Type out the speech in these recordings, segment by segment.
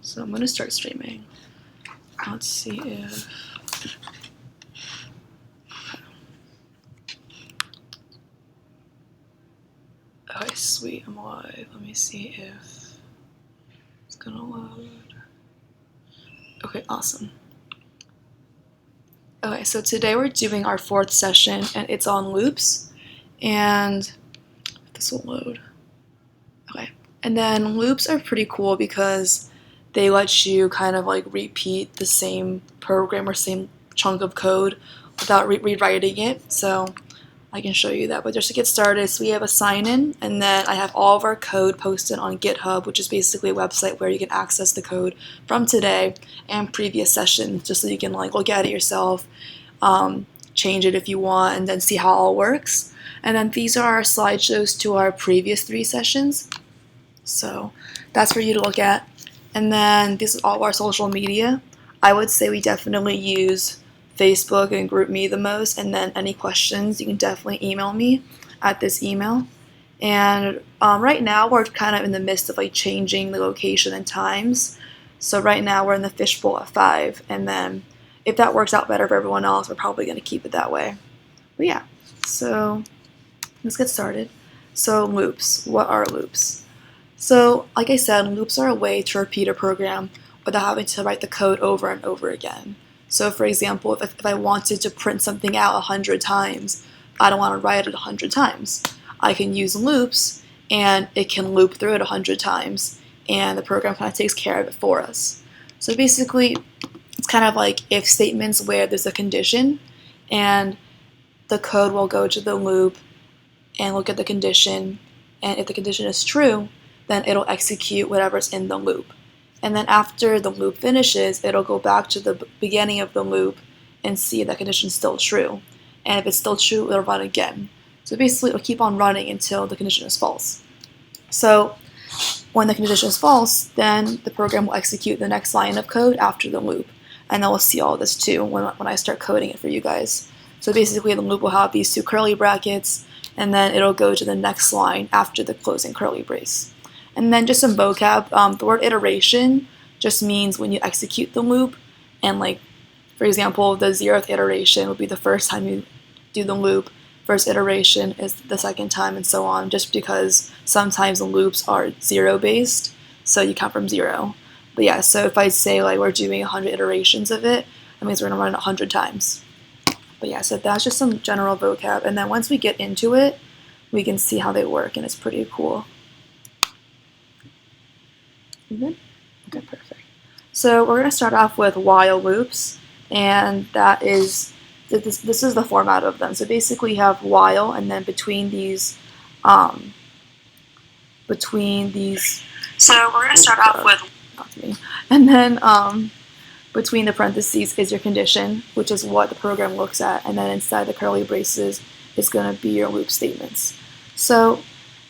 So I'm going to start streaming. Let's see if... Okay, sweet, I'm live. Let me see if it's going to load. Okay, awesome. Okay, so today we're doing our 4th session, and it's on loops. And this will load. Okay, and then loops are pretty cool because they let you kind of like repeat the same program or same chunk of code without rewriting it. So I can show you that. But just to get started, so we have a sign-in, and then I have all of our code posted on GitHub, which is basically a website where you can access the code from today and previous sessions, just so you can like look at it yourself, change it if you want, and then see how it all works. And then these are our slideshows to our previous 3 sessions. So that's for you to look at. And then this is all of our social media. I would say we definitely use Facebook and GroupMe the most, and then any questions you can definitely email me at this email. And right now we're kind of in the midst of like changing the location and times. So right now we're in the fishbowl at 5, and then if that works out better for everyone else, we're probably going to keep it that way. But yeah, so let's get started. So loops, what are loops? So like I said, loops are a way to repeat a program without having to write the code over and over again. So for example, if I wanted to print something out 100 times, I don't want to write it 100 times. I can use loops, and it can loop through it 100 times, and the program kind of takes care of it for us. So basically, it's kind of like if statements where there's a condition, and the code will go to the loop and look at the condition, and if the condition is true, then it'll execute whatever's in the loop. And then after the loop finishes, it'll go back to the beginning of the loop and see if that condition is still true. And if it's still true, it'll run again. So basically, it'll keep on running until the condition is false. So when the condition is false, then the program will execute the next line of code after the loop. And then we'll see all this too when I start coding it for you guys. So basically, the loop will have these 2 curly brackets, and then it'll go to the next line after the closing curly brace. And then just some vocab. The word iteration just means when you execute the loop, and like, for example, the 0th iteration would be the first time you do the loop, first iteration is the second time, and so on, just because sometimes the loops are 0 based, so you count from 0. But yeah, so if I say like we're doing 100 iterations of it, that means we're going to run it 100 times. But yeah, so that's just some general vocab, and then once we get into it, we can see how they work, and it's pretty cool. Even? Okay, perfect. So we're going to start off with while loops, and that is, this is the format of them. So basically you have while, and then between these, so we're going to start off with, not me, and then between the parentheses is your condition, which is what the program looks at, and then inside the curly braces is going to be your loop statements. So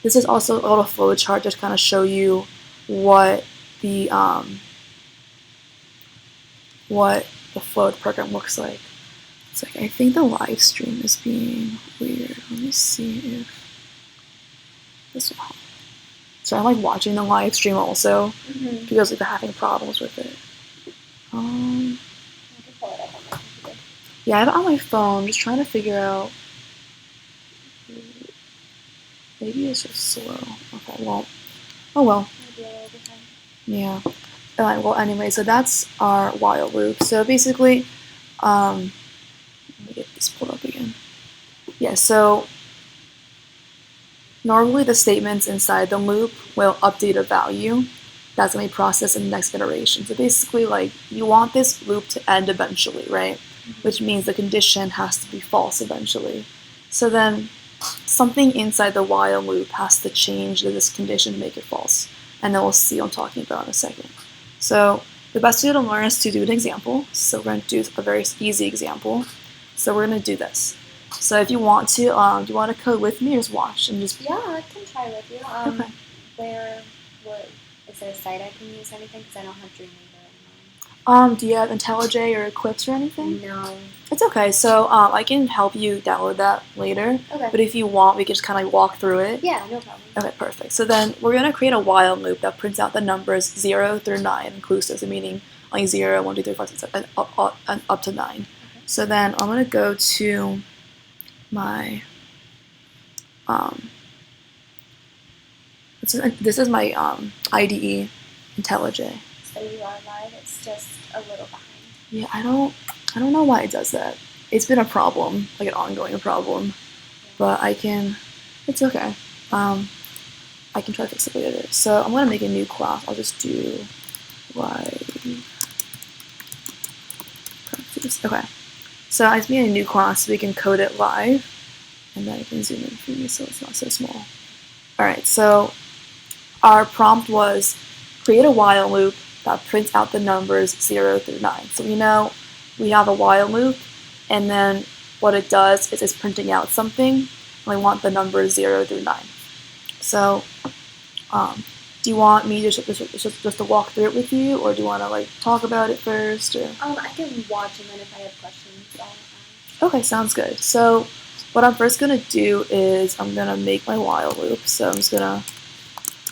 this is also a little flow chart just to kind of show you what the flow of the program looks like. It's like, I think the live stream is being weird. Let me see if this will help. So I'm like watching the live stream also because like, they're having problems with it. Yeah, I have it on my phone. I'm just trying to figure out. Maybe it's just slow. Okay, well, oh well. Yeah. Well, anyway, so that's our while loop. So basically, let me get this pulled up again. Yeah, so normally the statements inside the loop will update a value that's going to be processed in the next iteration. So basically, like, you want this loop to end eventually, right? Which means the condition has to be false eventually. So then something inside the while loop has to change this condition to make it false. And then we'll see what I'm talking about in a second. So the best way to learn is to do an example. So we're going to do a very easy example. So we're going to do this. So if you want to, do you want to code with me or just watch and just? Yeah, I can try with you. Okay. Is there a site I can use anything? Because I don't have Dreamweaver in mind. Do you have IntelliJ or Eclipse or anything? No. It's okay. So I can help you download that later. Okay. But if you want, we can just kind of walk through it. Yeah, no problem. Okay, perfect. So then we're going to create a while loop that prints out the numbers 0 through 9 inclusive, so meaning like 0, 1, 2, 3, 4, 5, 6, 7, and up to 9. Okay. So then I'm going to go to my, this is my IDE, IntelliJ. So you are live, it's just a little behind. Yeah, I don't know why it does that. It's been a problem, like an ongoing problem, but it's okay. I can try to fix it later. So I'm gonna make a new class. I'll just do live practice. Okay. So I just made a new class so we can code it live, and then I can zoom in for you so it's not so small. All right. So our prompt was create a while loop that prints out the numbers 0 through 9. So we know we have a while loop, and then what it does is it's printing out something, and we want the numbers 0 through 9. So, do you want me to just to walk through it with you, or do you want to like talk about it first? Or I can watch, and then if I have questions, I'll okay, sounds good. So, what I'm first gonna do is I'm gonna make my while loop. So I'm just gonna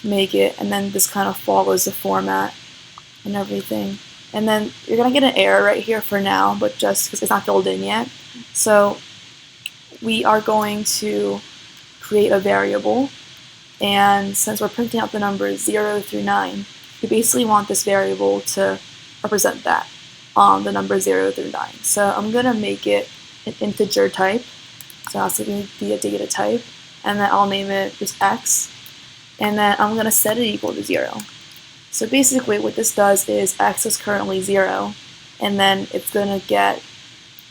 make it, and then this kind of follows the format and everything. And then you're gonna get an error right here for now, but just because it's not filled in yet. So we are going to create a variable, and since we're printing out the numbers 0 through 9, we basically want this variable to represent that, the number 0 through 9. So I'm gonna make it an integer type, so that's going to be a data type, and then I'll name it just x, and then I'm gonna set it equal to 0. So basically what this does is x is currently 0, and then it's going to get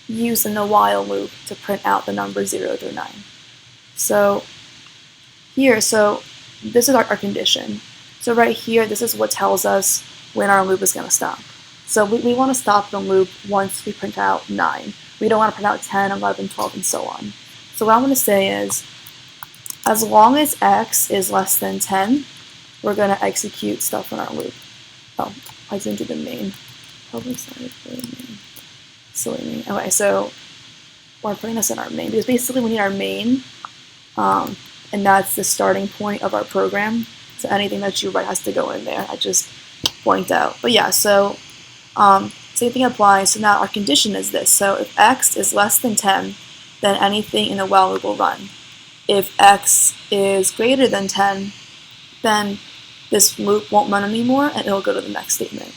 used in the while loop to print out the number 0 through 9. So here, so this is our condition. So right here, this is what tells us when our loop is going to stop. So we want to stop the loop once we print out 9. We don't want to print out 10, 11, 12, and so on. So what I'm going to say is, as long as x is less than 10, we're going to execute stuff in our loop. Oh, I didn't do the main. Public side for the main. Silly me. Okay, so we're putting this in our main, because basically we need our main, and that's the starting point of our program. So anything that you write has to go in there. I just point out. But yeah, so same thing applies. So now our condition is this. So if x is less than 10, then anything in the while loop will run. If x is greater than 10, then this loop won't run anymore, and it'll go to the next statement.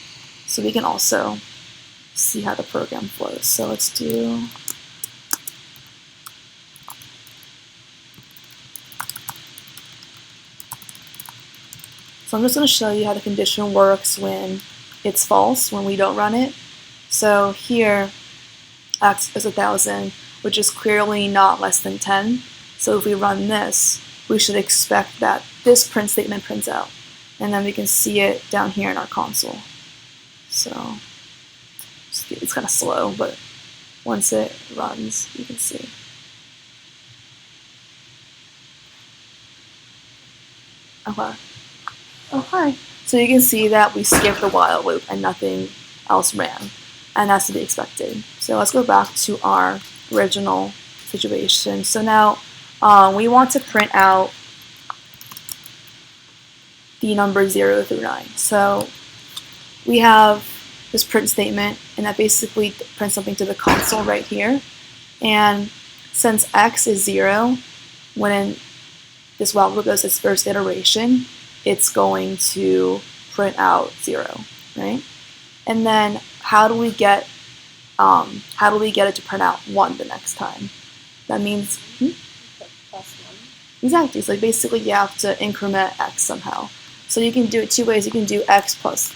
So we can also see how the program flows. So let's do So I'm just going to show you how the condition works when it's false, when we don't run it. So here, x is 1,000, which is clearly not less than 10. So if we run this, we should expect that this print statement prints out. And then we can see it down here in our console. So it's kind of slow, but once it runs, you can see. Okay. Oh, hi. So you can see that we skipped the while loop and nothing else ran. And that's to be expected. So let's go back to our original situation. So now we want to print out the number 0 through 9. So we have this print statement, and that basically prints something to the console right here. And since x is 0, when this while loop goes its first iteration, it's going to print out 0, right? And then how do we get it to print out 1 the next time? That means exactly. So basically, you have to increment x somehow. So you can do it two ways. You can do x plus,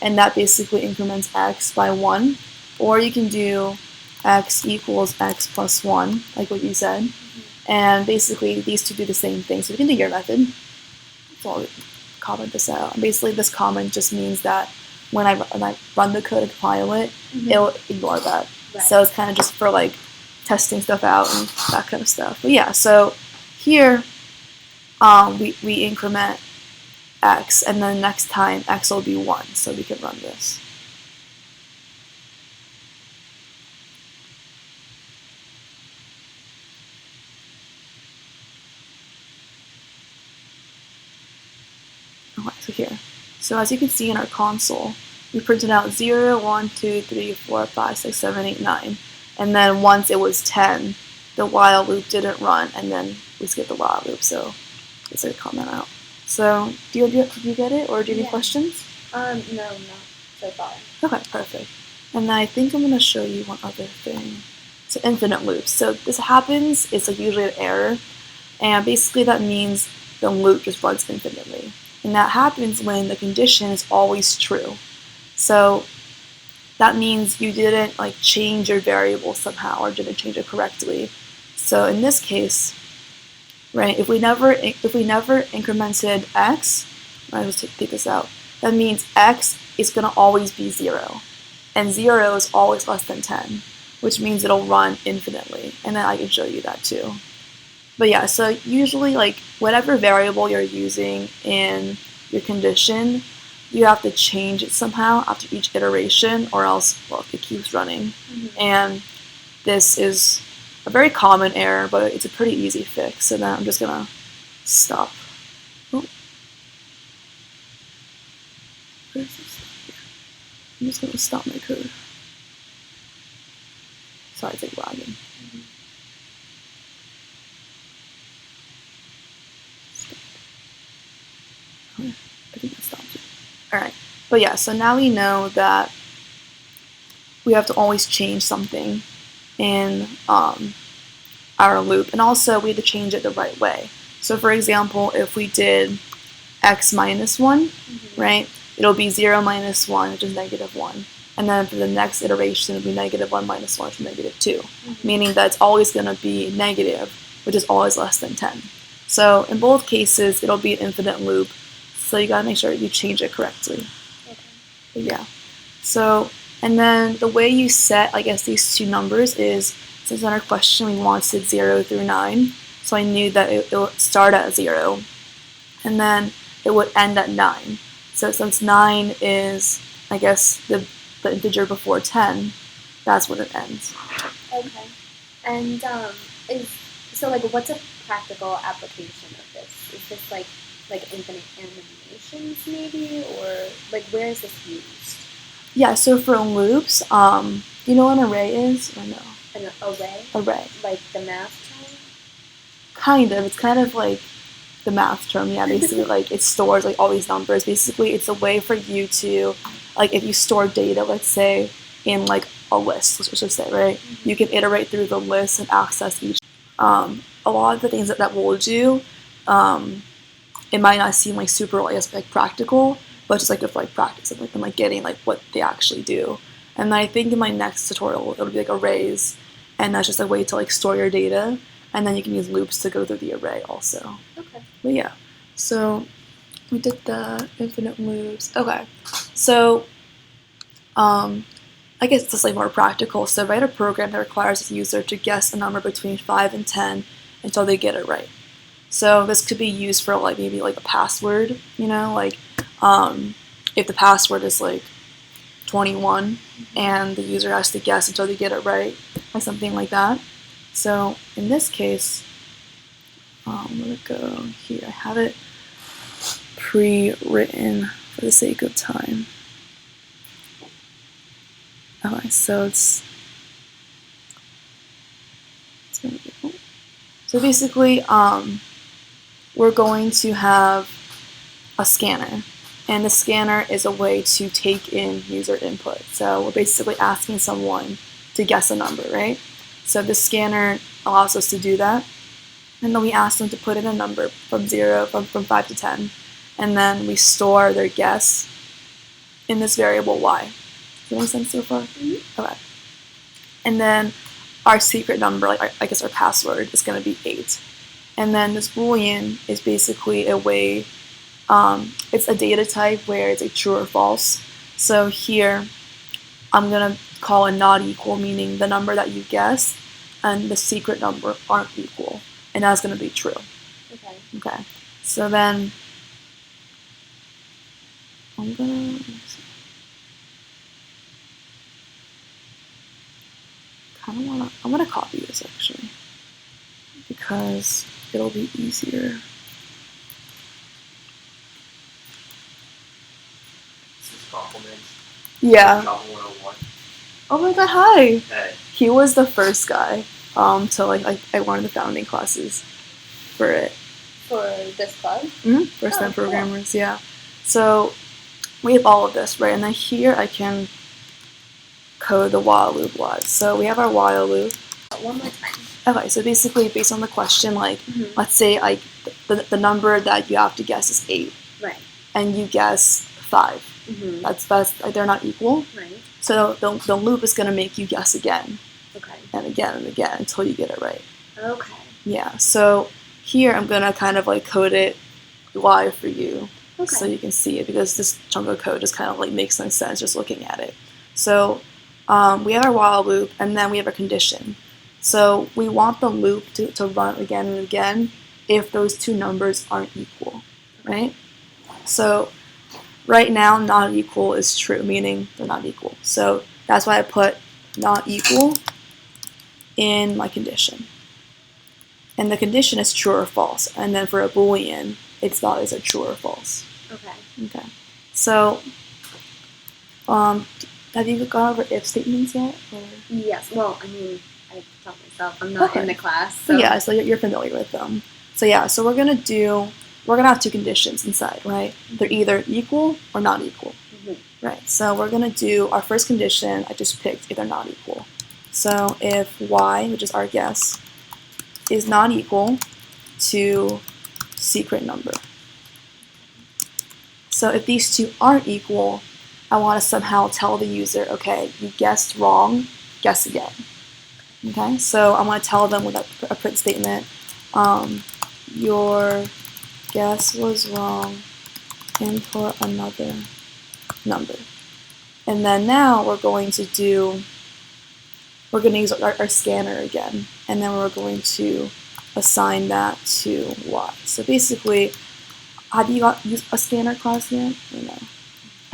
and that basically increments x by 1. Or you can do x equals x plus 1, like what you said. And basically, these two do the same thing. So you can do your method. So I'll comment this out. And basically, this comment just means that when I run the code and compile it, it'll ignore that. Right. So it's kind of just for like testing stuff out and that kind of stuff. But yeah, so here we increment x, and then next time x will be 1, so we can run this. Okay, so here. So as you can see in our console, we printed out 0, 1, 2, 3, 4, 5, 6, 7, 8, 9. And then once it was 10, the while loop didn't run, and then we skipped the while loop, so let's comment out. So, did you get it, or do you have any questions? No, not so far. Okay, perfect. And then I think I'm going to show you one other thing. So infinite loops. So this happens, it's like usually an error, and basically that means the loop just runs infinitely. And that happens when the condition is always true. So that means you didn't like change your variable somehow or didn't change it correctly. So in this case, right, if we never incremented x, let's take this out, that means x is going to always be 0. And 0 is always less than 10, which means it'll run infinitely. And then I can show you that too. But yeah, so usually like whatever variable you're using in your condition, you have to change it somehow after each iteration, or else, well, it keeps running. And this is a very common error, but it's a pretty easy fix. So then I'm just gonna stop. Oh. Where's this? I'm just gonna stop my code. Sorry, it's like lagging. I think that stopped it. Alright, but yeah, so now we know that we have to always change something in our loop, and also we have to change it the right way. So for example, if we did x minus 1, right, it'll be 0 minus 1, which is -1. And then for the next iteration, it'll be -1 minus 1, which is -2, meaning that it's always going to be negative, which is always less than 10. So in both cases, it'll be an infinite loop, so you got to make sure you change it correctly. Okay. But yeah. So, and then the way you set, I guess, these two numbers is, since in our question we wanted 0 through 9, so I knew that it would start at 0, and then it would end at 9. So since 9 is, I guess, the integer before 10, that's when it ends. Okay. And so like what's a practical application of this? Is this like infinite animations maybe, or like where is this used? Yeah, so for loops, you know what an array is, or no? An array? Array. Like the math term? Kind of. It's kind of like the math term, yeah, basically. Like it stores like all these numbers. Basically, it's a way for you to, like, if you store data, let's say, in like a list, let's just say, right? You can iterate through the list and access each. A lot of the things that we'll do, it might not seem like super like practical, but just like with like practice and like getting like what they actually do. And then I think in my next tutorial it'll be like arrays, and that's just a way to like store your data, and then you can use loops to go through the array also. Okay. But yeah, so we did the infinite loops. Okay, so I guess it's just like more practical. So write a program that requires the user to guess a number between 5 and 10 until they get it right. So this could be used for like maybe like a password, you know, like if the password is like 21 and the user has to guess until they get it right, or something like that. So in this case, I'm gonna go here. I have it pre-written for the sake of time. Okay, so so basically, we're going to have a scanner, and the scanner is a way to take in user input. So we're basically asking someone to guess a number, right? So the scanner allows us to do that, and then we ask them to put in a number from 5 to 10, and then we store their guess in this variable y. Does that make sense so far? Okay. And then our secret number, like I guess our password, is going to be 8. And then this boolean is basically a way, it's a data type where it's a true or false. So here, I'm going to call a not equal, meaning the number that you guessed and the secret number aren't equal. And that's going to be true. Okay. Okay. So then I'm gonna I'm gonna copy this actually because it'll be easier. This is compliments. Yeah. Java 101. Oh my god, hi. Hey. He was the first guy. To I learned the founding classes for it. For this club? For STEM cool. programmers, yeah. So we have all of this, right? And then here I can code the while loop wise. So we have our while loop. One more time. Okay, so basically based on the question, like Mhm. let's say like the number that you have to guess is 8, Right. and you guess 5. Mm-hmm. That's like they're not equal. Right. So the loop is gonna make you guess again Okay. and again and again until you get it right. Okay. Yeah. So here I'm gonna kind of like code it live for you, Okay. so you can see it, because this chunk of code just kind of like makes no sense just looking at it. So we have our while loop, and then we have a condition. So we want the loop to run again and again if those two numbers aren't equal, right? So right now, not equal is true, meaning they're not equal. So that's why I put not equal in my condition. And the condition is true or false. And then for a Boolean, its values are true or false. Okay. Okay. So, have you gone over if statements yet? Or? Yes. Well, I mean, I taught myself. I'm not Okay. in the class. So. Yeah, so you're familiar with them. So yeah, so we're gonna have two conditions inside, right? They're either equal or not equal. Mm-hmm. Right, so we're gonna do our first condition. I just picked if they're not equal. So if y, which is our guess, is not equal to secret number. So if these two aren't equal, I want to somehow tell the user, okay, you guessed wrong, guess again. Okay, so I'm going to tell them with a print statement, your guess was wrong, input another number. And then now we're going to use our scanner again, and then we're going to assign that to y. So basically, have you used a scanner class yet? Or no?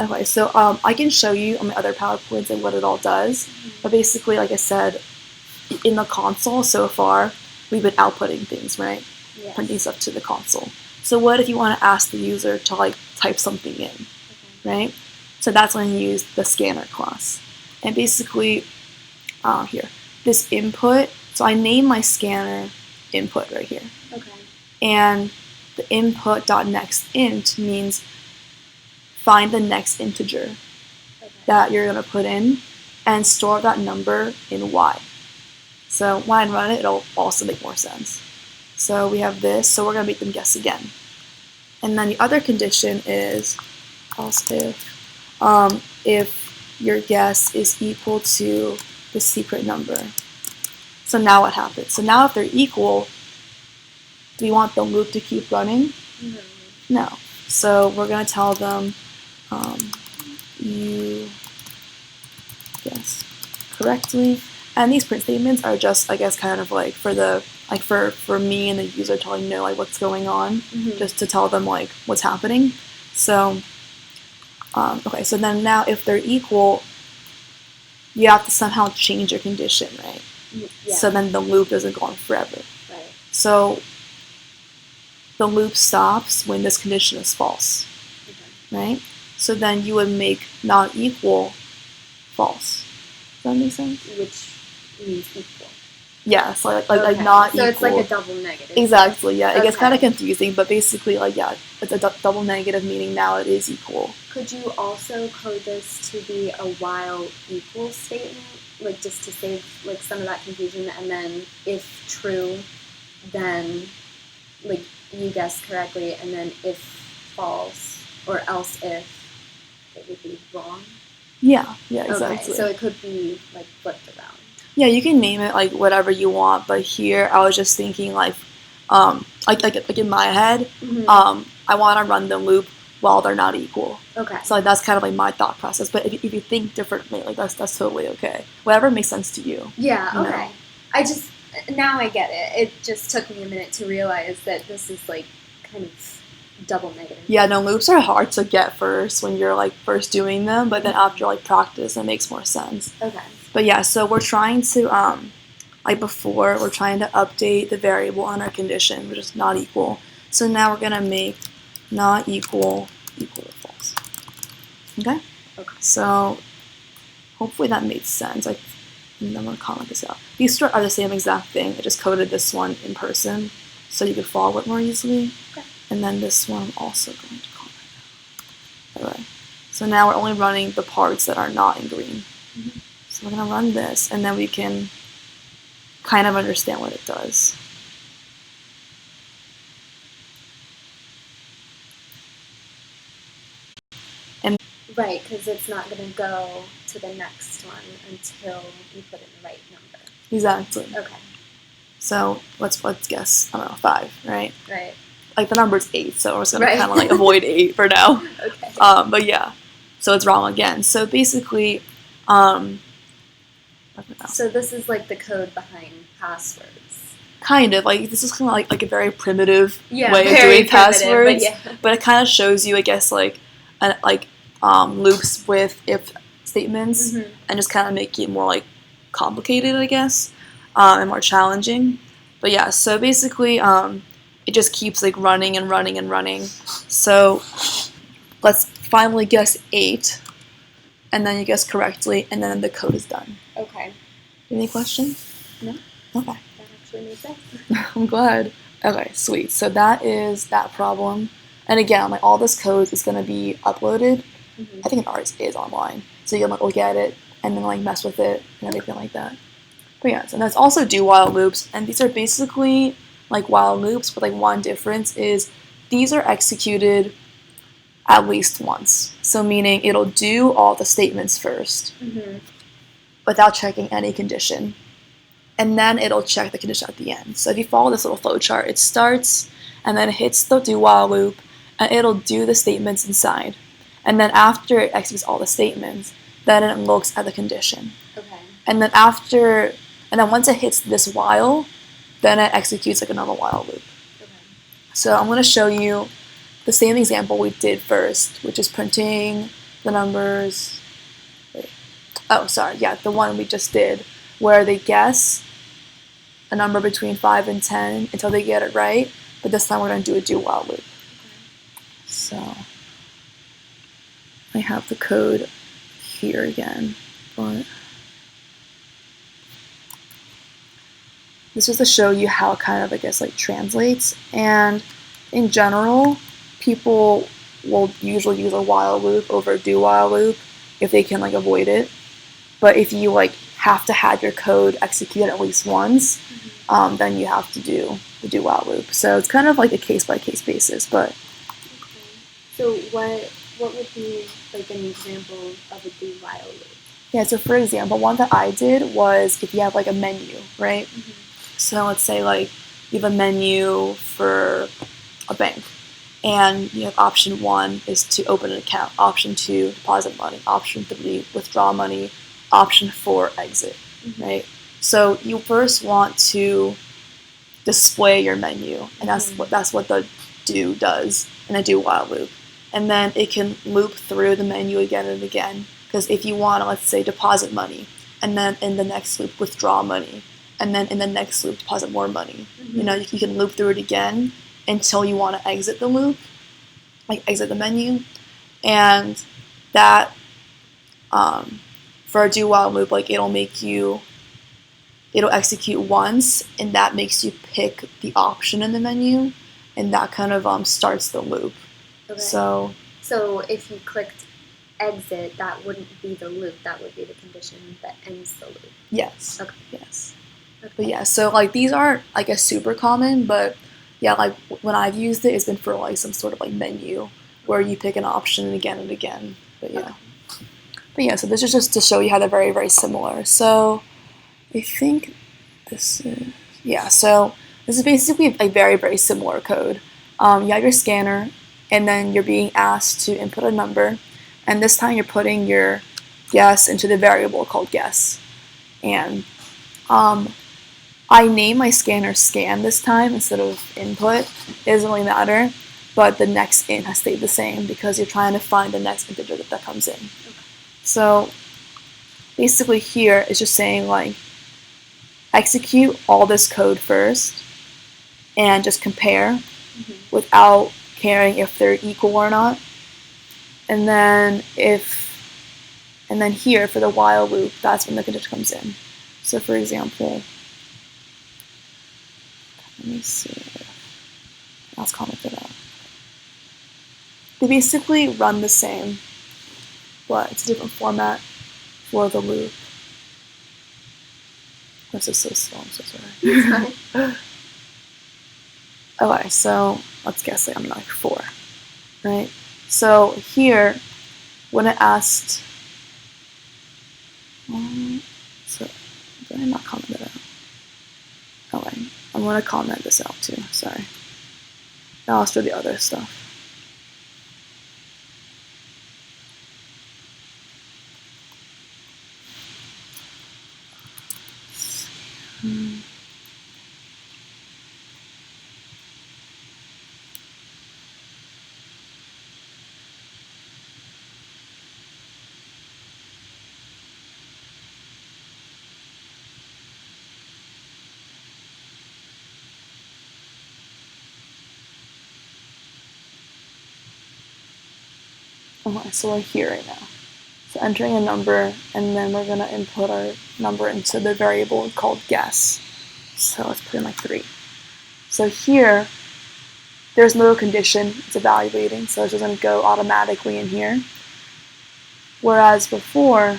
Okay, so I can show you on my other PowerPoints and what it all does. But basically, like I said, in the console so far, we've been outputting things, right? Yes. Printing stuff to the console. So what if you want to ask the user to like type something in, right? So that's when you use the scanner class. And basically, here, this input, so I name my scanner input right here. Okay. And the input.nextInt means find the next integer that you're going to put in and store that number in y. So when I run it, it'll also make more sense. So we have this, so we're going to make them guess again. And then the other condition is else if your guess is equal to the secret number. So now what happens? So now if they're equal, do we want the loop to keep running? No. So we're going to tell them you guessed correctly. And these print statements are just, I guess, kind of like for me and the user to like know like what's going on, just to tell them like what's happening. So okay, so then now if they're equal, you have to somehow change your condition, right? Yeah. So then the loop doesn't go on forever. Right. So the loop stops when this condition is false, right? So then you would make not equal false. Does that make sense? Which means equal. Yeah, so like Okay. not so equal. So it's like a double negative. Exactly, yeah. It gets kind of Okay. confusing, but basically, like, yeah, it's a double negative, meaning now it is equal. Could you also code this to be a while equal statement? Like, just to save, like, some of that confusion, and then if true, then, like, you guessed correctly, and then if false, or else if, it would be wrong? Yeah, exactly. Okay, so it could be, like, flipped around. Yeah, you can name it like whatever you want, but here I was just thinking like in my head, I want to run the loop while they're not equal. Okay. So like that's kind of like my thought process. But if you think differently, like that's totally okay. Whatever makes sense to you. Yeah. You Okay. know? Now I get it. It just took me a minute to realize that this is like kind of double negative. Yeah, no, loops are hard to get first when you're like first doing them, but then after like practice, it makes more sense. Okay. But yeah, so we're trying to like before, we're trying to update the variable on our condition, which is not equal. So now we're gonna make not equal equal to false. Okay. Okay. So hopefully that made sense. Like, and I'm gonna comment this out. These two are the same exact thing. I just coded this one in person, so you could follow it more easily. Okay. And then this one I'm also going to comment out. Alright. So now we're only running the parts that are not in green. Mhm. So we're gonna run this, and then we can kind of understand what it does. Right, because it's not going to go to the next one until you put in the right number. Exactly. Okay. So let's guess, I don't know, 5, right? Right. Like the number's 8, so we're just gonna Right. kind of like avoid 8 for now. Okay. But yeah, so it's wrong again. So basically, I don't know. So this is like the code behind passwords. Kind of like this is kind of like a very primitive Yeah, way of very doing primitive, passwords, but it kind of shows you, I guess, like loops with if statements, Mhm. and just kind of make it more like complicated, I guess, and more challenging. But yeah, so basically, it just keeps like running and running and running. So let's finally guess 8, and then you guess correctly, and then the code is done. Okay. Any questions? No. Okay. That actually makes sense. I'm glad. Okay, sweet. So that is that problem. And again, like all this code is gonna be uploaded. Mhm. I think ours is online, so you can like look at it and then like mess with it and everything like that. But yeah, and there's also do while loops, and these are basically like while loops, but like one difference is these are executed at least once. So meaning it'll do all the statements first Mhm. without checking any condition, and then it'll check the condition at the end. So if you follow this little flow chart, it starts and then it hits the do while loop, and it'll do the statements inside. And then after it executes all the statements, then it looks at the condition. Okay. And then once it hits this while, then it executes like another while loop. Okay. So I'm going to show you the same example we did first, which is printing the numbers. The one we just did, where they guess a number between 5 and 10 until they get it right. But this time we're going to do a do while loop. So I have the code here again, but this is to show you how it kind of, I guess, like translates. And in general, people will usually use a while loop over a do while loop if they can like avoid it. But if you like have to have your code executed at least once, then you have to do the do while loop. So it's kind of like a case by case basis. But So what would be like an example of a do while loop? yeah, so for example, one that I did was if you have like a menu, right? Mhm. So let's say like you have a menu for a bank, and you have option 1 is to open an account, option 2 deposit money, option 3 withdraw money, option 4 exit, Mhm. right? So you first want to display your menu, and that's what the do does in a do while loop. And then it can loop through the menu again and again, because if you want to, let's say, deposit money, and then in the next loop withdraw money, and then in the next loop deposit more money. Mhm. You know, you can loop through it again until you want to exit the loop, like exit the menu. And that for a do while loop, like it'll execute once, and that makes you pick the option in the menu, and that kind of starts the loop. Okay. So if you clicked exit, that wouldn't be the loop. That would be the condition that ends the loop. yes, Okay. yes. Okay. But yeah, so like these aren't, I guess, super common, but yeah, like when I've used it, it's been for like some sort of like menu where you pick an option again and again. But yeah, so this is just to show you how they're very, very similar. So I think this is, so this is basically a very, very similar code. You have your scanner, and then you're being asked to input a number, and this time you're putting your guess into the variable called guess. And I name my scanner scan this time instead of input. It doesn't really matter. but the next int has stayed the same because you're trying to find the next integer that comes in. So basically here it's just saying like execute all this code first and just compare without caring if they're equal or not. And then here for the while loop, that's when the condition comes in. So for example, let me see. Let's comment it out. They basically run the same, but it's a different format for the loop. This is so slow, I'm so sorry. Okay, so let's guess I'm like 4, right? So here, when it asked, so did I not comment it out? Okay, I'm gonna comment this out too, sorry. Now I'll show the other stuff. Okay, so we're here right now. So entering a number, and then we're gonna input our number into the variable called guess. So let's put in like 3. So here, there's no condition, it's evaluating, so it's just gonna go automatically in here. Whereas before,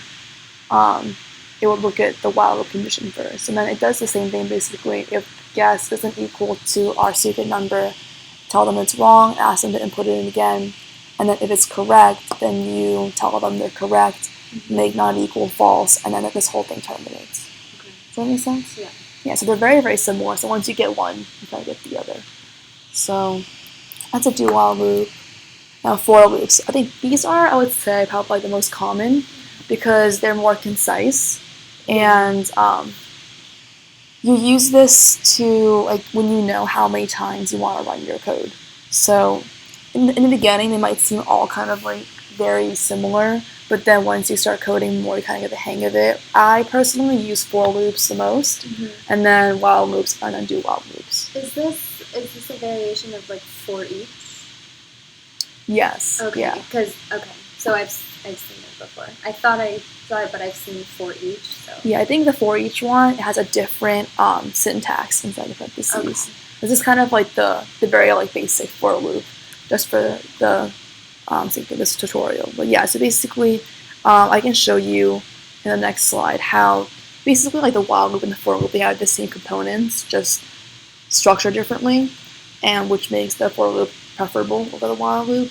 it would look at the while loop condition first, and then it does the same thing basically. If guess isn't equal to our secret number, tell them it's wrong, ask them to input it in again, and then if it's correct, then you tell them they're correct, make not equal false, and then this whole thing terminates. Okay. Does that make sense? Yeah. Yeah, so they're very, very similar. So once you get one, you kind of get the other. So that's a do while loop. Now for loops, I think these are, I would say, probably the most common because they're more concise, and you use this to, like, when you know how many times you want to run your code. So in the beginning, they might seem all kind of like very similar, but then once you start coding more, you kind of get the hang of it. I personally use for loops the most, and then while loops, and then do while loops. Is this a variation of like for each? Yes. Okay. Yeah. Because so I've seen it before. I thought I saw it, but I've seen for each. So. Yeah, I think the for each one has a different syntax inside the parentheses. Okay. This is kind of like the very like basic for loop, just for the sake of this tutorial. But yeah, so basically, I can show you in the next slide how basically like the while loop and the for loop, they have the same components, just structured differently, and which makes the for loop preferable over the while loop.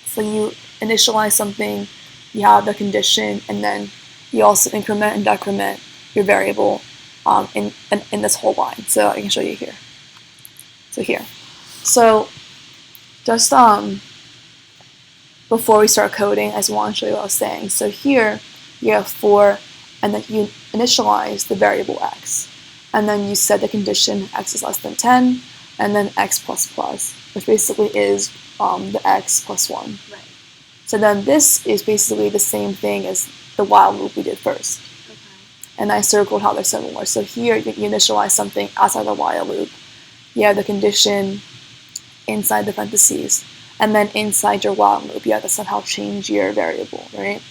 So you initialize something, you have the condition, and then you also increment and decrement your variable in this whole line. So I can show you here. So here. So just before we start coding, I just want to show you what I was saying. So here you have for, and then you initialize the variable x. And then you set the condition x is less than 10, and then x plus plus, which basically is the x plus 1. Right. So then this is basically the same thing as the while loop we did first. Okay. And I circled how they're similar. So here you initialize something outside the while loop. You have the condition inside the parentheses. And then inside your while loop, you have to somehow change your variable, right?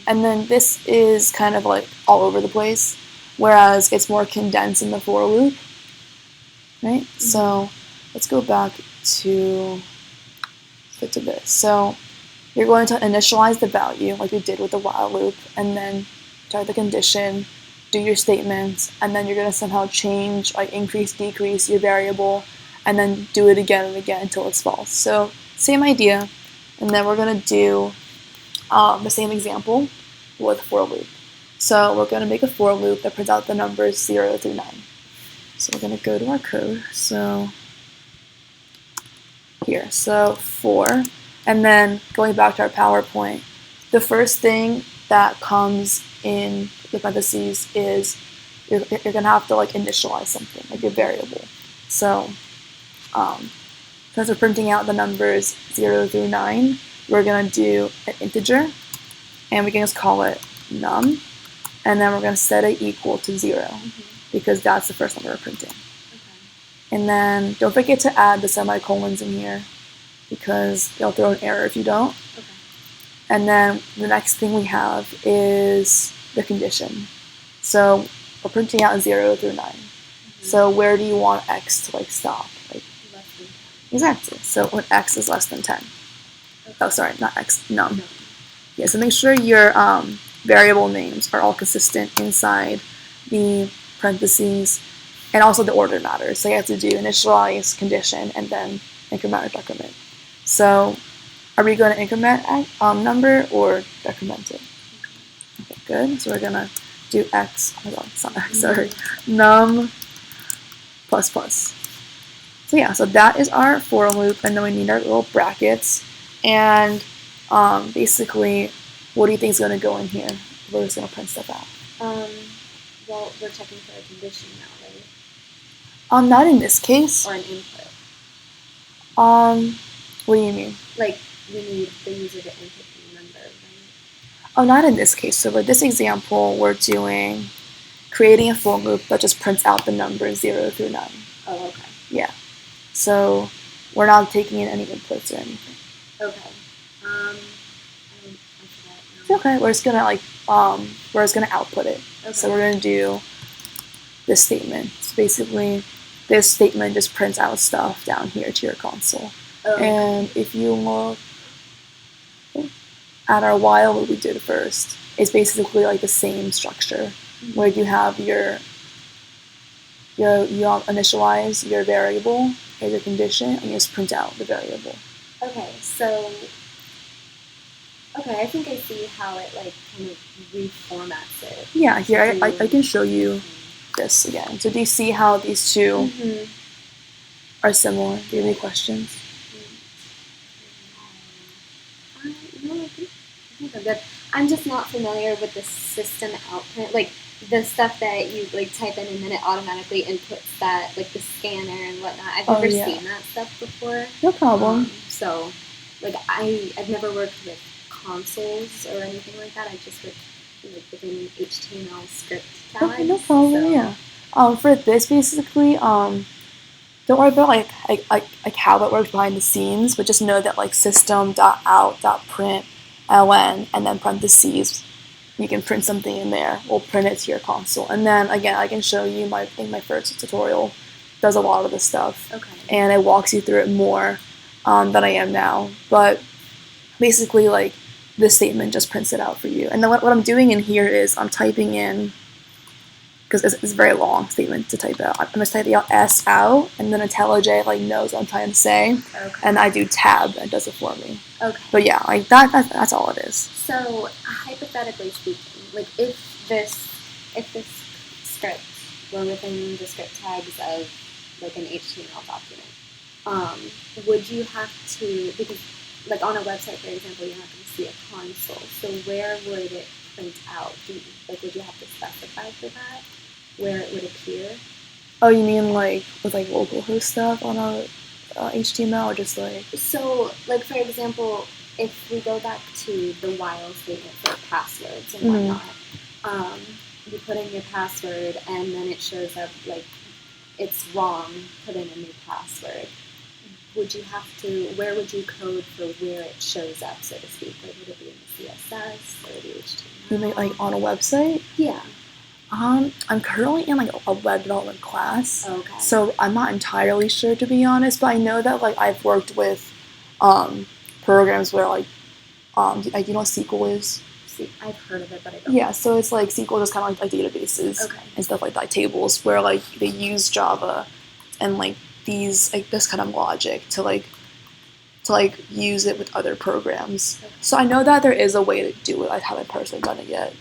And then this is kind of like all over the place, whereas it's more condensed in the for loop, right? So let's go back to this. So you're going to initialize the value like we did with the while loop, and then start the condition, do your statements, and then you're going to somehow change, like increase, decrease your variable, and then do it again and again until it's false. So same idea, and then we're going to do the same example with for loop. So we're going to make a for loop that prints out the numbers 0 through 9. So we're going to go to our code. So here, so for, and then going back to our PowerPoint, the first thing that comes in the parentheses is you're going to have to like initialize something, like a variable. So since we're printing out the numbers 0 through 9, we're going to do an integer, and we can just call it num, and then we're going to set it equal to 0, because that's the first number we're printing. Okay. And then don't forget to add the semicolons in here, because they'll throw an error if you don't. Okay. And then the next thing we have is the condition. So we're printing out 0 through 9. So where do you want x to stop? Less than 10. Exactly. So when x is less than 10. Okay. Oh, sorry, not x, num. No. Yeah, so make sure your variable names are all consistent inside the parentheses, and also the order matters. So you have to do initialize, condition, and then increment or decrement. So are we going to increment number or decrement it? Okay, good. So we're going to do x, oh my god, it's not x, sorry, num plus plus. So yeah, so that is our for loop, and then we need our little brackets, and basically, what do you think is going to go in here? We're just going to print stuff out. Well, we're checking for a condition now, right? Not in this case. Or an input. What do you mean? Like, we need the user to input the number, right? Oh, not in this case. So with this example, we're creating a for loop that just prints out the numbers 0 through 9. Oh, okay. Yeah. So we're not taking in any inputs or anything. Okay. I forgot now. It's okay. We're just gonna output it. Okay. So we're gonna do this statement. So basically, this statement just prints out stuff down here to your console. Oh, okay. And if you look at our while loop we did first, it's basically like the same structure, where you have you initialize your variable as a condition, and you just print out the variable. Okay, so I think I see how it kind of reformats it. Yeah, here I can show you this again. So do you see how these two are similar? Do you have any questions? No, I think I'm good. I'm just not familiar with the system output, like the stuff that you type in and then it automatically inputs that, like the scanner and whatnot. I've never seen that stuff before. No problem. So, I've never worked with consoles or anything like that. I just worked within HTML script tags. Okay, no problem. So. Yeah. For this, basically, don't worry about like how it works behind the scenes, but just know that system.out.println and then parentheses, you can print something in there. We'll print it to your console, and then again, I can show you. I think my first tutorial does a lot of this stuff, and it walks you through it more than I am now. But basically, this statement just prints it out for you. And then what I'm doing in here is I'm typing in, because it's a very long statement to type out. I'm just typing out S out, and then IntelliJ knows what I'm trying to say, and I do tab and it does it for me. Okay. But yeah, that's all it is. So hypothetically speaking, if this script were within the script tags of an HTML document, would you have to, because on a website, for example, you're not going to see a console. So where would it print out? Would you have to specify for that? Where it would appear? Oh, you mean with localhost stuff on a HTML, or just So, for example, if we go back to the while statement for passwords and whatnot, you put in your password and then it shows up it's wrong, put in a new password. Would you have to, where would you code for where it shows up, so to speak? Would it be in the CSS or the HTML? You mean on a website? Yeah. I'm currently in a web development class, Okay. so I'm not entirely sure, to be honest. But I know that I've worked with programs where you know what SQL is. I've heard of it, but I don't. Yeah, so it's SQL is kind of like databases and stuff like that, tables where they use Java and these this kind of logic to use it with other programs. Okay. So I know that there is a way to do it. I haven't personally done it yet.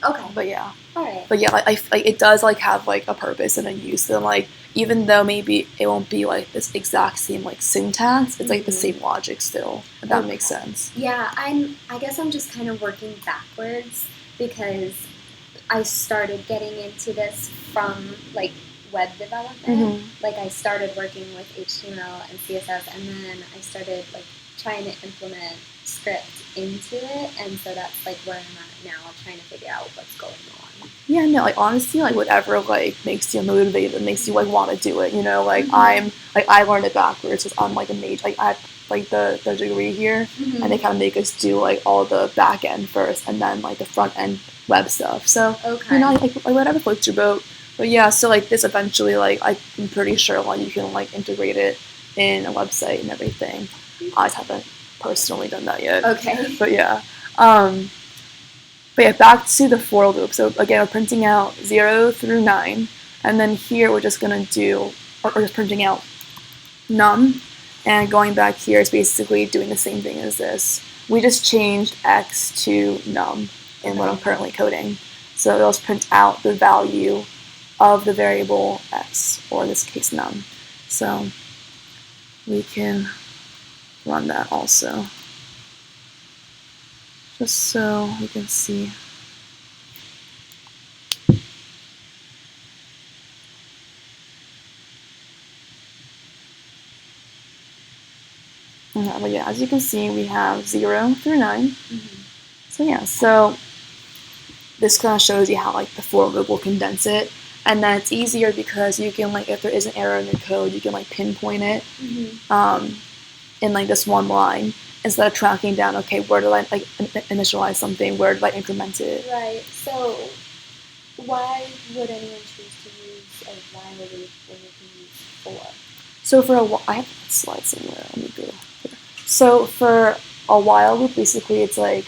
Okay. But yeah. All right. But yeah, it does have a purpose and a use. And even though maybe it won't be this exact same syntax, it's the same logic still. If that makes sense. Yeah, I guess I'm just kind of working backwards, because I started getting into this from web development. Mm-hmm. Like I started working with HTML and CSS, and then I started like trying to implement script into it, and so that's like where I'm at now, trying to figure out what's going on. Yeah, no, like honestly, like whatever like makes you motivated, makes you like want to do it. You know, like I learned it backwards because I'm like a major, like I have like the degree here, and they kind of make us do like all the back end first, and then like the front end web stuff. So Okay. you know, like whatever floats your boat. But yeah, so like this eventually, like I'm pretty sure like you can like integrate it in a website and everything. I just haven't personally done that yet. Okay. But yeah. But yeah, back to the for loop. So again, we're printing out 0 through 9, and then here we're just gonna do, or just printing out num, and going back here is basically doing the same thing as this. We just changed x to num in what I'm currently coding. So it'll just print out the value of the variable x, or in this case num. So we can run that also, just so we can see. But yeah, as you can see, we have 0 through 9. So yeah, so this kind of shows you how like the for loop will condense it, and then it's easier because you can like, if there is an error in your code, you can like pinpoint it in like this one line instead of tracking down, okay, where did I like initialize something, where did I increment it? Right. So why would anyone choose to use a while loop when you can use for? So for I have a slide somewhere. Let me go here. So for a while loop, basically it's like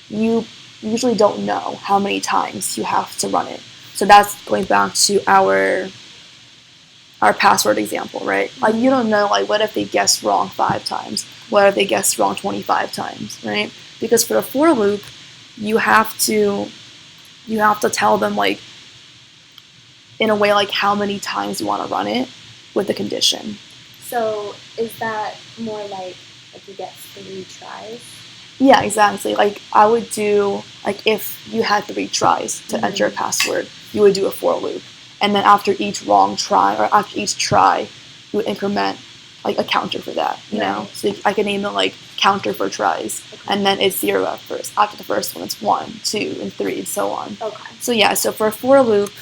you usually don't know how many times you have to run it. So that's going back to our password example, right? Like you don't know, like what if they guessed wrong 5 times? What if they guessed wrong 25 times, right? Because for the for loop, you have to tell them like in a way like how many times you want to run it with the condition. So is that more like you get 3 tries? Yeah, exactly. Like I would do, like if you had 3 tries to enter a password, you would do a for loop. And then after each wrong try, or after each try, you would increment like a counter for that, you know? So I can name it like counter for tries. And then it's 0 at first. After the first one, it's 1, 2, and 3, and so on. Okay. So yeah, so for a for loop,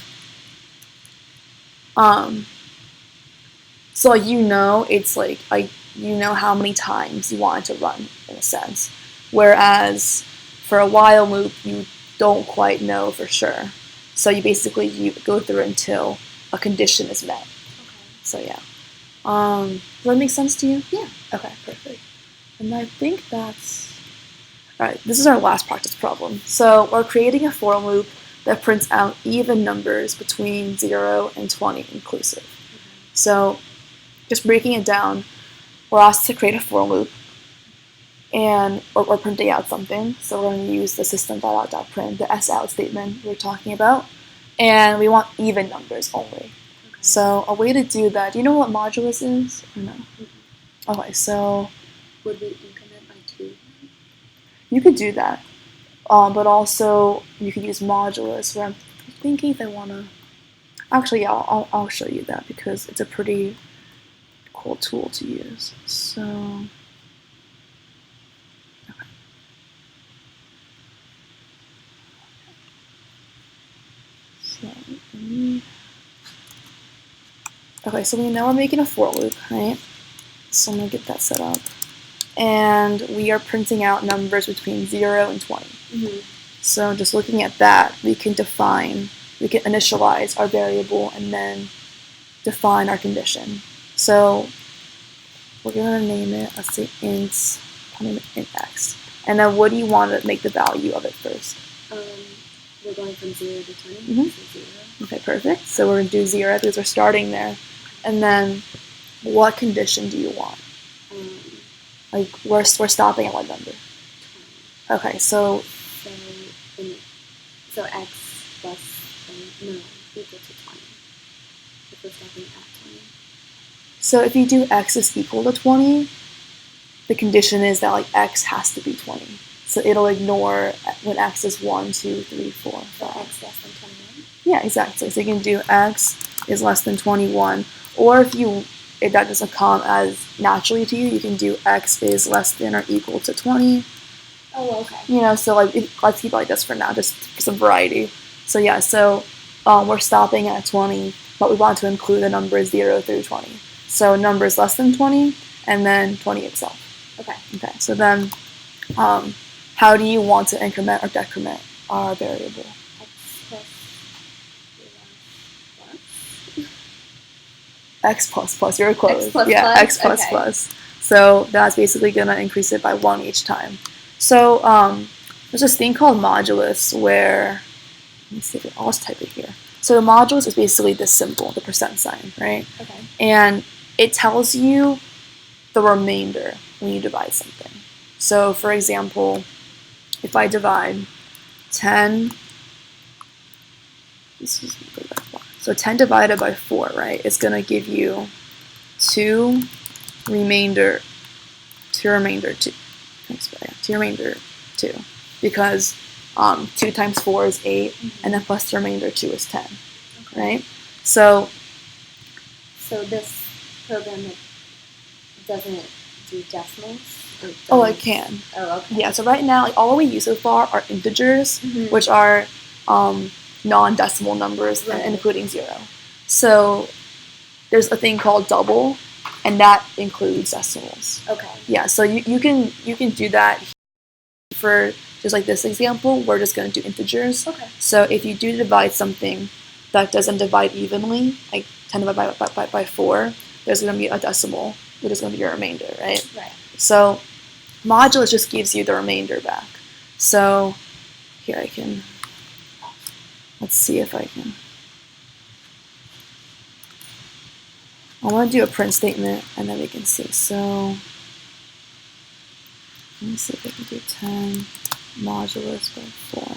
so like it's like you know how many times you want it to run in a sense. Whereas for a while loop, you don't quite know for sure. So you go through until a condition is met. Okay. So yeah. Does that make sense to you? Yeah. Okay, perfect. And I think that's... Alright, this is our last practice problem. So we're creating a for loop that prints out even numbers between 0 and 20 inclusive. So just breaking it down, we're asked to create a for loop, and we're printing out something. So we're going to use the system.out.print, the sout statement we were talking about, and we want even numbers only. Okay. So a way to do that, do you know what modulus is or no? Okay, so would we increment by 2? You could do that, but also you could use modulus. Where I'm thinking if I want to, actually, yeah, I'll show you that because it's a pretty cool tool to use. So. Okay, so we know we're making a for loop, right? So I'm going to get that set up. And we are printing out numbers between 0 and 20. So just looking at that, we can initialize our variable and then define our condition. So we're going to name it, let's say int x. And then what do you want to make the value of it first? We're going from 0 to 20. So 0. Okay, perfect. So we're going to do 0 because we're starting there. And then what condition do you want? Like we're stopping at what number? 20. Okay, so x plus equal to 20. If we're stopping at 20. So if you do x is equal to 20, the condition is that like x has to be 20. So it'll ignore when x is 1, 2, 3, 4, 5. So x less than 21? Yeah, exactly. So you can do x is less than 21. Or if that doesn't come as naturally to you, you can do x is less than or equal to 20. Oh, okay. So like let's keep it like this for now, just for some variety. So yeah, we're stopping at 20, but we want to include the numbers 0 through 20. So numbers less than 20, and then 20 itself. Okay. Okay, so then how do you want to increment or decrement our variable? X plus X++, you're close. X plus yeah, plus? X++. Okay. So that's basically going to increase it by 1 each time. So there's this thing called modulus where, let me see if I'll just type it here. So the modulus is basically this symbol, the percent sign, right? Okay. And it tells you the remainder when you divide something. So for example, if I divide 10, so 10 divided by 4, right, it's going to give you 2 remainder 2, because 2 times 4 is 8, and then plus the remainder 2 is 10, Okay. right? So this program doesn't do decimals? it can. Oh, okay. Yeah, so right now, like, all we use so far are integers, Mhm. which are non-decimal numbers, Right. including 0. So there's a thing called double, and that includes decimals. Okay. Yeah, so you can do that. For just like this example, we're just going to do integers. Okay. So if you do divide something that doesn't divide evenly, like 10 divided by 4, there's going to be a decimal, which is going to be your remainder, right? Right. So modulus just gives you the remainder back. So here let's see if I can. I want to do a print statement, and then we can see. So let me see if I can do 10 modulus by 4.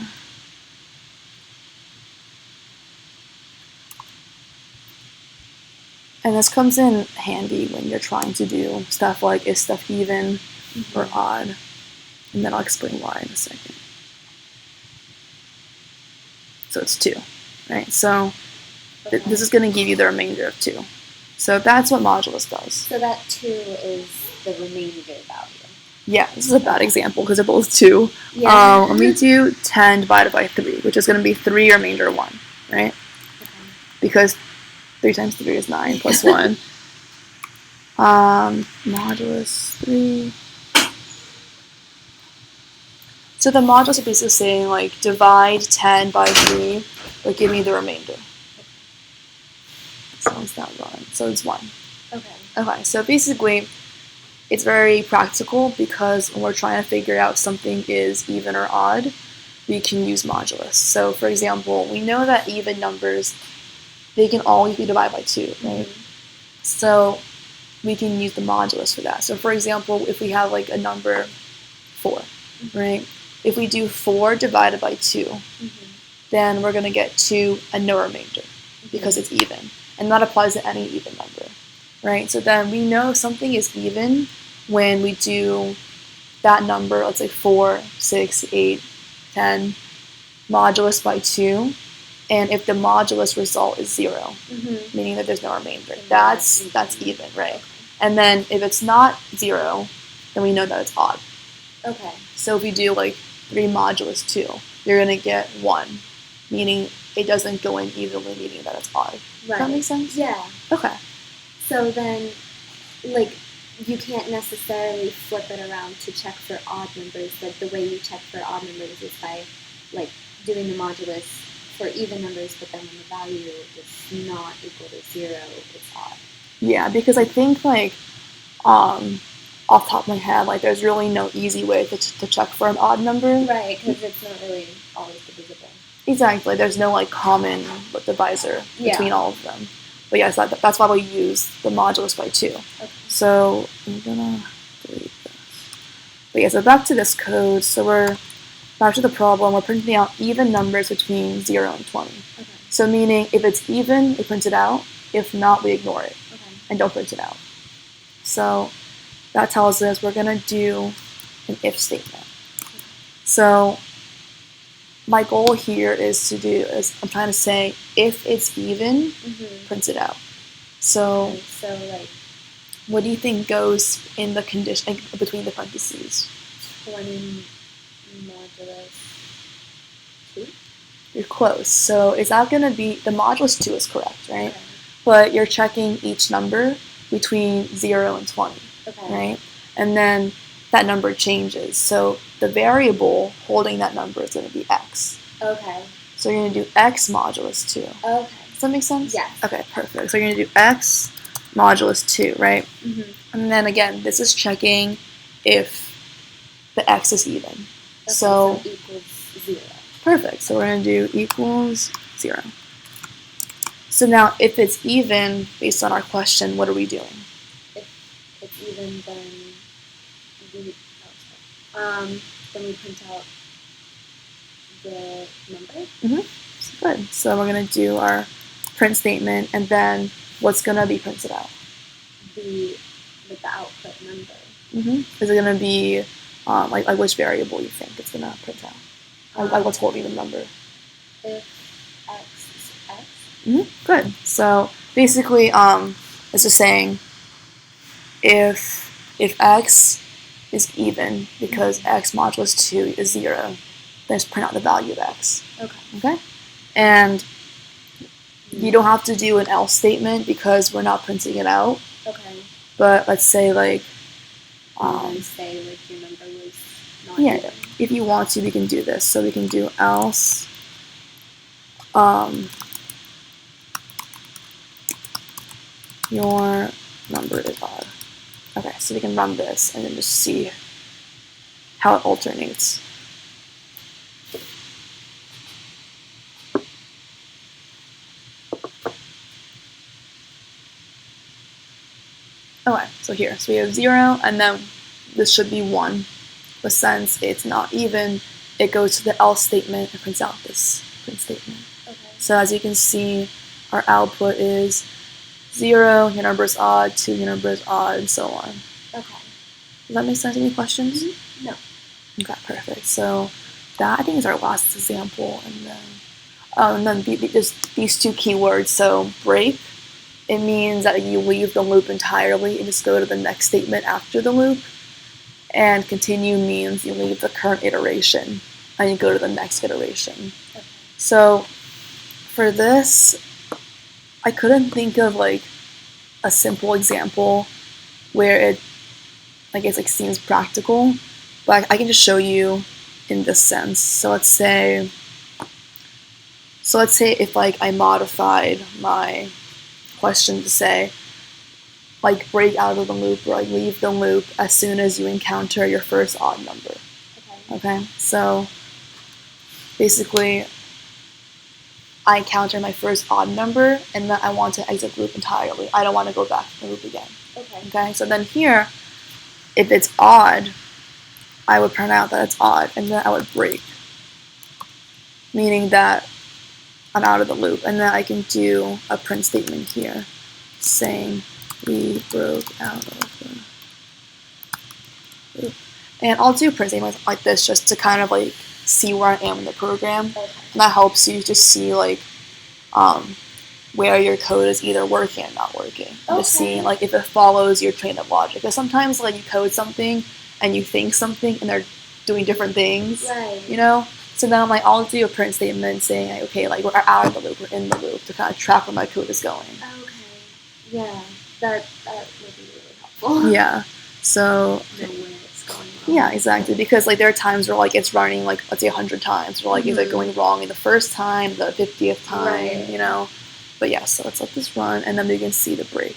And this comes in handy when you're trying to do stuff like, is stuff even or odd? And then I'll explain why in a second. So it's 2, right? So this is going to give you the remainder of 2. So that's what modulus does. So that 2 is the remainder value. Yeah, this is a bad example because they're both 2. Yeah. Let me do 10 divided by 3, which is going to be 3 remainder 1, right? Okay. Because 3 times 3 is 9 plus 1. Modulus 3. So the modulus is basically saying, like, divide 10 by 3, or give me the remainder. So it's not 1. So it's 1. Okay. Okay, so basically, it's very practical because when we're trying to figure out something is even or odd, we can use modulus. So for example, we know that even numbers, they can always be divided by 2, right? Mm-hmm. So we can use the modulus for that. So for example, if we have like a number 4, right? If we do 4 divided by 2, then we're going to get 2 and no remainder because it's even. And that applies to any even number, right? So then we know something is even when we do that number, let's say 4, 6, 8, 10, modulus by 2. And if the modulus result is 0, meaning that there's no remainder, that's even, right? And then if it's not 0, then we know that it's odd. Okay. So if you do like 3 modulus 2, you're going to get 1, meaning it doesn't go in evenly, meaning that it's odd. Right. Does that make sense? Yeah. Okay. So then, like, you can't necessarily flip it around to check for odd numbers. Like, the way you check for odd numbers is by, like, doing the modulus for even numbers, but then when the value is not equal to 0, it's odd. Yeah, because I think, like, off the top of my head, like, there's really no easy way to check for an odd number. Right, because it's not really always divisible. Exactly. There's no, like, common divisor between all of them. But yes, that's why we use the modulus by 2. Okay. So I'm gonna delete this. But yeah, so back to this code. So we're back to the problem. We're printing out even numbers between 0 and 20. Okay. So meaning if it's even, we print it out. If not, we ignore it and don't print it out. So that tells us we're gonna do an if statement. So my goal here is I'm trying to say if it's even, Mm-hmm. print it out. So Okay, so like what do you think goes in the condition between the parentheses? 20 modulus 2? You're close. So is that going to be the modulus 2 is correct, right? Okay. But you're checking each number between 0 and 20, Okay. right? And then that number changes. So the variable holding that number is going to be x. Okay. So you're going to do x modulus 2. Okay. Does that make sense? Yes. Okay, perfect. So you're going to do x modulus 2, right? Mm-hmm. And then again, this is checking if the x is even. Okay, So equals 0. perfect. So we're going to do equals 0. So now if it's even, based on our question, what are we doing? If it's even, then we print out the number. Good. So we're going to do our print statement, and then what's going to be printed out? The output number. Is it going to be like which variable you think it's going to print out? Like what's holding the number? If x is x. Good. So basically, it's just saying if x is even because x modulus 2 is 0, then just print out the value of x. Okay. Okay? And you don't have to do an else statement because we're not printing it out. Okay. But let's say like say like your number was not yeah, even. if you want to, we can do this. So we can do else your number is odd. Okay, so we can run this and then just see how it alternates. Okay, so here, so we have 0, and then this should be 1. But since it's not even, it goes to the else statement and prints out this print statement. Okay. So as you can see, our output is 0, your number is odd, 2, your number is odd, and so on. Okay. Does that make sense? Any questions? No. Okay, perfect. So that I think is our last example, and then just these two keywords. So break, it means that you leave the loop entirely and just go to the next statement after the loop. And continue means you leave the current iteration and you go to the next iteration. Okay. So for this, I couldn't think of like a simple example where it, I guess, like seems practical, but I can just show you in this sense. So let's say if like I modified my question to say like break out of the loop or like leave the loop as soon as you encounter your first odd number. Okay, so basically I encounter my first odd number and then I want to exit the loop entirely. I don't want to go back to the loop again. Okay, so then here, if it's odd, I would print out that it's odd and then I would break, meaning that I'm out of the loop, and then I can do a print statement here saying we broke out of the loop. And I'll do print statements like this just to kind of like see where I am in the program. Okay. And that helps you just see like where your code is either working and not working. Okay. Just seeing like if it follows your train of logic. Because sometimes like you code something and you think something and they're doing different things. Right. You know? So then I'm like, I'll do a print statement saying, like, okay, like we're out of the loop, we're in the loop, to kind of track where my code is going. Okay. Yeah. That would be really helpful. Yeah. So Know where it's going wrong. yeah, exactly. Because like there are times where like it's running like let's say 100 times, or like is it going wrong in the first time, the 50th time, Right. you know? But yeah, so let's let this run, and then we can see the break.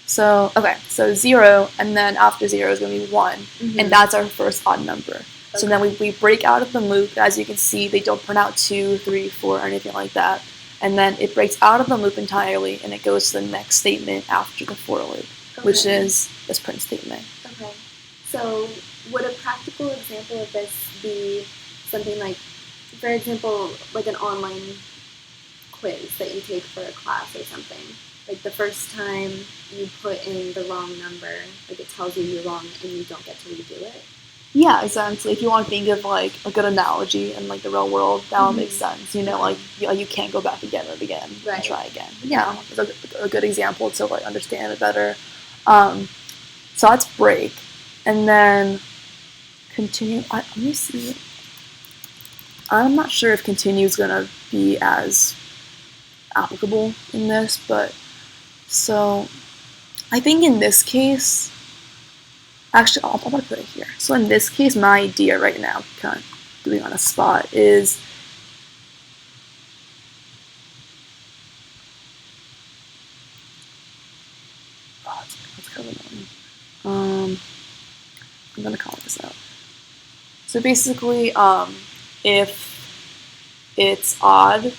So okay, so 0, and then after 0 is going to be 1, and that's our first odd number. So then we break out of the loop. As you can see, they don't print out 2, 3, 4, or anything like that. And then it breaks out of the loop entirely, and it goes to the next statement after the for loop, which is this print statement. Okay. So would a practical example of this be something like, for example, like an online quiz that you take for a class or something? Like the first time you put in the wrong number, like it tells you you're wrong and you don't get to redo it? Yeah, exactly. If you want to think of like a good analogy in like the real world, that would make sense. You know, like you can't go back again and again and Right. try again. But yeah, it's a good example to like understand it better. Um, so that's break, and then continue. Let me see. I'm not sure if continue is gonna be as applicable in this, but so I think in this case, actually, I'm gonna put it here. So in this case, my idea right now, kind of doing on a spot, is that's kind of annoying. I'm gonna call this out. So basically, if it's odd,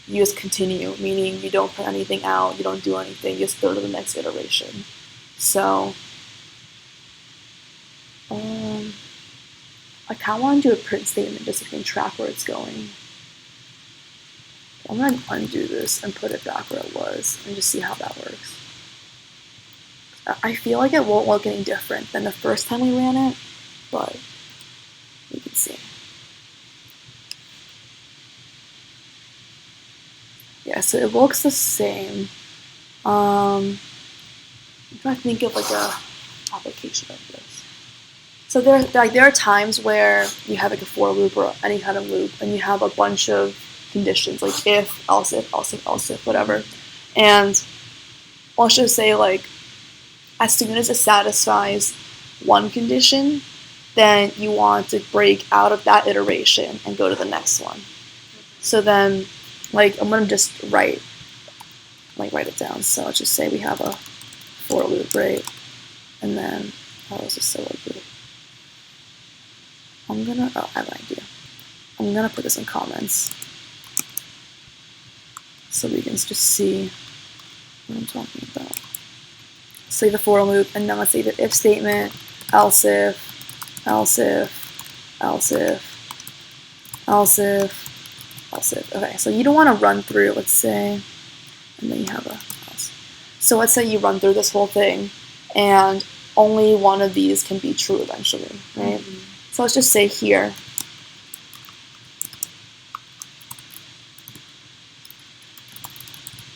you just continue, meaning you don't put anything out, you don't do anything, you just go to the next iteration. So, I kind of want to do a print statement just so you can track where it's going. I'm going to undo this and put it back where it was and just see how that works. I feel like it won't look any different than the first time we ran it, but we can see. Yeah, so it looks the same. I'm trying to think of like a application of this. So there are times where you have like a for loop or any kind of loop, and you have a bunch of conditions like if, else if, whatever. And let's just say like as soon as it satisfies one condition, then you want to break out of that iteration and go to the next one. So then, like I'm gonna just write it down. So let's just say we have a for loop, right? And then let's just say like this. I have an idea. I'm gonna put this in comments so we can just see what I'm talking about. Say the for loop, and then let's say the if statement, else if, else if, else if, else if, else if. Okay, so you don't want to run through, let's say, and then you have a else. So let's say you run through this whole thing, and only one of these can be true eventually, right? Mm-hmm. So let's just say here,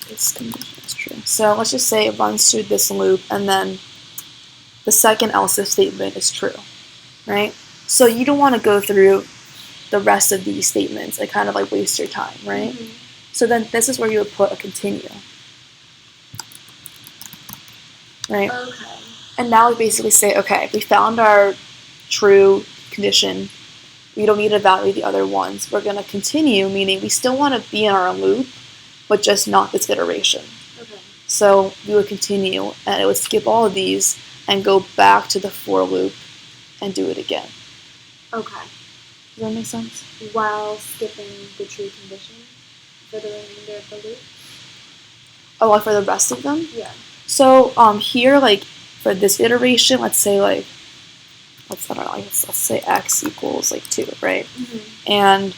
this condition is true. So let's just say it runs through this loop, and then the second else if statement is true, right? So you don't want to go through the rest of these statements and kind of like waste your time, right? Mm-hmm. So then this is where you would put a continue, right? Okay. And now we basically say, okay, we found our true condition. We don't need to evaluate the other ones. We're going to continue, meaning we still want to be in our loop, but just not this iteration. Okay. So we would continue, and it would skip all of these and go back to the for loop and do it again. Okay. Does that make sense? While skipping the true condition for the remainder of the loop? Oh, like for the rest of them? Yeah. So here, like for this iteration, let's say like, let's say x equals like 2, right? Mm-hmm. And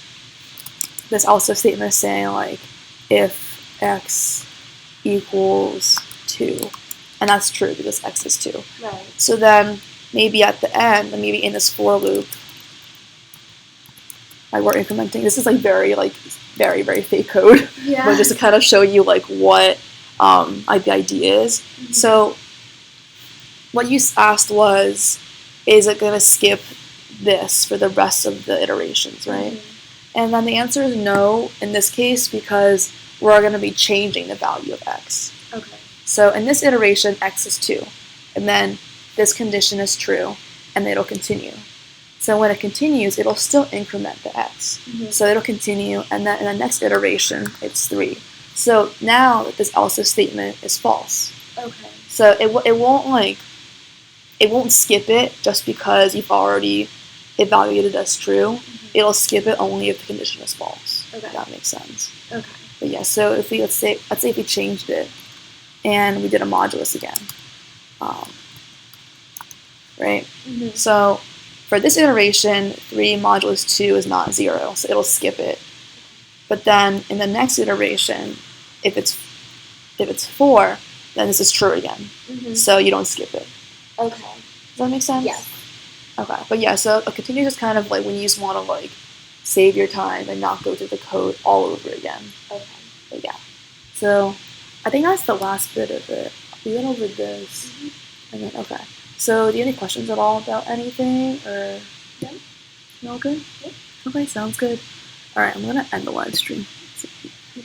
this also statement is saying like if x equals 2, and that's true because x is 2. Right. So then maybe at the end, and maybe in this for loop, like we're incrementing. This is like very very fake code, yeah. But just to kind of show you like what like the idea is. Mm-hmm. So what you asked was, is it going to skip this for the rest of the iterations, right? Mm-hmm. And then the answer is no in this case because we're going to be changing the value of x. Okay. So in this iteration, x is 2, and then this condition is true, and it'll continue. So when it continues, it'll still increment the x. Mm-hmm. So it'll continue, and then in the next iteration, it's 3. So now this else if statement is false. Okay. So it won't skip it just because you've already evaluated it as true. Mm-hmm. It'll skip it only if the condition is false. Okay. If that makes sense. Okay. But yeah, so if we let's say if we changed it and we did a modulus again, right? Mm-hmm. So for this iteration, 3 modulus 2 is not 0, so it'll skip it. But then in the next iteration, if it's 4, then this is true again. Mm-hmm. So you don't skip it. Okay. Does that make sense? Yes. Okay, but yeah, so a continuous is kind of like when you just want to like save your time and not go through the code all over again. Okay. But yeah, so I think that's the last bit of it. We went over this, and then okay. So do you have any questions at all about anything, or No. you all good? Yep. Okay, sounds good. All right, I'm gonna end the live stream.